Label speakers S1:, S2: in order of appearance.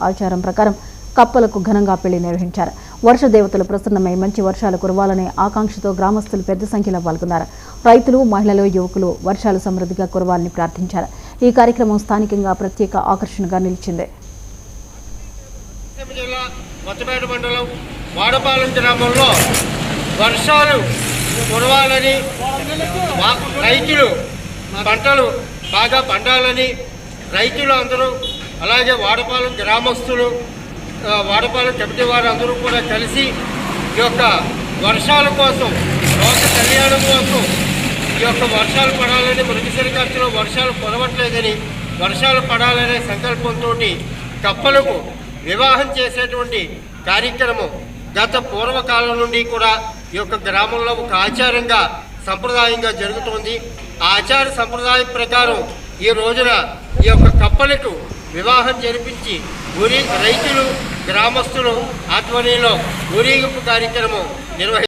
S1: ఆచారం ప్రకారం కప్పలకు ఘనంగా పెళ్లి నిర్వహించారు. వర్ష దేవతలు ప్రసన్నమై మంచి వర్షాలు కురవాలనే ఆకాంక్షతో గ్రామస్తులు పెద్ద సంఖ్యలో పాల్గొన్నారు. రైతులు, మహిళలు, యువకులు వర్షాలు సమృద్ధిగా కురవాలని ప్రార్థించారు. ఈ కార్యక్రమం స్థానికంగా ప్రత్యేక ఆకర్షణగా నిలిచింది.
S2: వాడపాలెం గ్రామంలో వర్షాలు కురవాలని, రైతులు పంటలు బాగా పండాలని రైతులు అందరూ, అలాగే వాడపాలెం గ్రామస్తులు, వాడపాలెం కమిటీ వారు అందరూ కూడా కలిసి ఈ యొక్క వర్షాల కోసం, లోక కళ్యాణం కోసం ఈ యొక్క వర్షాలు పడాలని, మృగశిర కార్తెలో వర్షాలు కురవట్లేదని, వర్షాలు పడాలనే సంకల్పంతో కప్పలకు వివాహం చేసేటువంటి కార్యక్రమం గత పూర్వకాలం నుండి కూడా ఈ యొక్క గ్రామంలో ఒక ఆచారంగా, సంప్రదాయంగా జరుగుతోంది. ఆ ఆచార సంప్రదాయం ప్రకారం ఈ రోజున ఈ యొక్క కప్పలకు వివాహం జరిపించి రైతులు, గ్రామస్తులు ఆధ్వర్యంలో ఊరేగింపు కార్యక్రమం నిర్వహించారు.